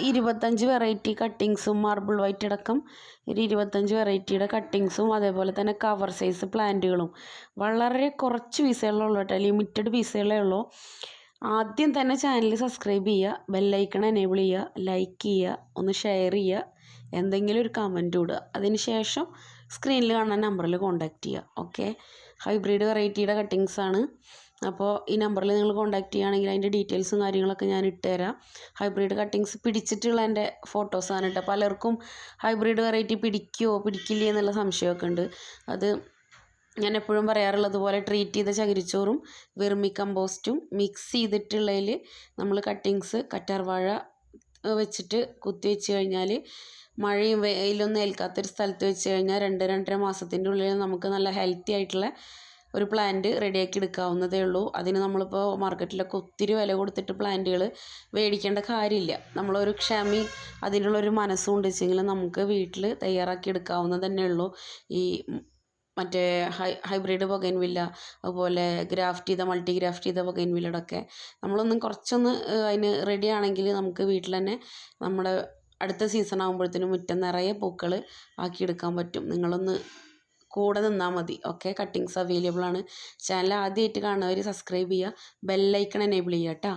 25 variety കട്ടിങ്സും marble white അടക്കം ഒരു 25 വെറൈറ്റിയുടെ കട്ടിങ്സും അതേപോലെ തന്നെ കവർ സൈസ് പ്ലാന്റുകളും വളരെ കുറച്ച് പീസുകളേ ഉള്ളൂ കേട്ടോ, ലിമിറ്റഡ് പീസുകളേ ഉള്ളൂ. ആദ്യം തന്നെ ചാനൽ സബ്സ്ക്രൈബ് ചെയ്യുക, ബെല്ലൈക്കൺ എനേബിൾ ചെയ്യുക, ലൈക്ക് ചെയ്യുക, ഒന്ന് ഷെയർ ചെയ്യുക, എന്തെങ്കിലും ഒരു കമൻറ്റ് ഇടുക. അതിന് ശേഷം സ്ക്രീനിൽ കാണുന്ന നമ്പറിൽ കോൺടാക്റ്റ് ചെയ്യുക. ഓക്കെ, ഹൈബ്രിഡ് വെറൈറ്റിയുടെ കട്ടിങ്സാണ്. അപ്പോൾ ഈ നമ്പറിൽ നിങ്ങൾ കോൺടാക്റ്റ് ചെയ്യുകയാണെങ്കിൽ അതിൻ്റെ ഡീറ്റെയിൽസും കാര്യങ്ങളൊക്കെ ഞാൻ ഇട്ടുതരാം. ഹൈബ്രിഡ് കട്ടിങ്സ് പിടിച്ചിട്ടുള്ള എൻ്റെ ഫോട്ടോസാണ് കേട്ടോ. പലർക്കും ഹൈബ്രിഡ് വെറൈറ്റി പിടിക്കുമോ പിടിക്കില്ലേ എന്നുള്ള സംശയമൊക്കെ ഉണ്ട്. അത് ഞാൻ എപ്പോഴും പറയാറുള്ളത് പോലെ ട്രീറ്റ് ചെയ്ത ചകിരിച്ചോറും വെർമി കമ്പോസ്റ്റും മിക്സ് ചെയ്തിട്ടുള്ളതിൽ നമ്മൾ കട്ടിങ്സ് കറ്റാർവാഴ വെച്ചിട്ട് കുത്തി വെച്ച് കഴിഞ്ഞാൽ മഴയും വെയിലൊന്നും ഏൽക്കാത്തൊരു സ്ഥലത്ത് വെച്ച് കഴിഞ്ഞാൽ 2-2.5 മാസത്തിൻ്റെ ഉള്ളിൽ നമുക്ക് നല്ല ഹെൽത്തി ആയിട്ടുള്ള ഒരു പ്ലാന്റ് റെഡിയാക്കി എടുക്കാവുന്നതേ ഉള്ളൂ. അതിന് നമ്മളിപ്പോൾ മാർക്കറ്റിലൊക്കെ ഒത്തിരി വില കൊടുത്തിട്ട് പ്ലാന്റുകൾ മേടിക്കേണ്ട കാര്യമില്ല. നമ്മളൊരു ക്ഷമ അതിനുള്ളൊരു മനസ്സും ഉണ്ടെച്ചെങ്കിൽ നമുക്ക് വീട്ടിൽ തയ്യാറാക്കി എടുക്കാവുന്നത് തന്നെ ഉള്ളൂ. ഈ മറ്റേ ഹൈബ്രിഡ് ബൊഗൈൻവില്ല, അതുപോലെ ഗ്രാഫ്റ്റ് ചെയ്ത മൾട്ടി ഗ്രാഫ്റ്റ് ചെയ്ത ബൊഗൈൻവില്ലയുടെയൊക്കെ നമ്മളൊന്നും കുറച്ചൊന്ന് അതിന് റെഡി ആണെങ്കിൽ നമുക്ക് വീട്ടിൽ തന്നെ നമ്മുടെ അടുത്ത സീസൺ ആകുമ്പോഴത്തേനും മുറ്റം നിറയെ പൂക്കൾ ആക്കിയെടുക്കാൻ പറ്റും. നിങ്ങളൊന്ന് കൂടെ നിന്നാൽ മതി. ഓക്കെ, കട്ടിങ്സ് അവൈലബിൾ ആണ്. ചാനൽ ആദ്യമായിട്ട് കാണുന്നവർ സബ്സ്ക്രൈബ് ചെയ്യുക, ബെല്ലൈക്കൺ എനേബിൾ ചെയ്യുക കേട്ടോ.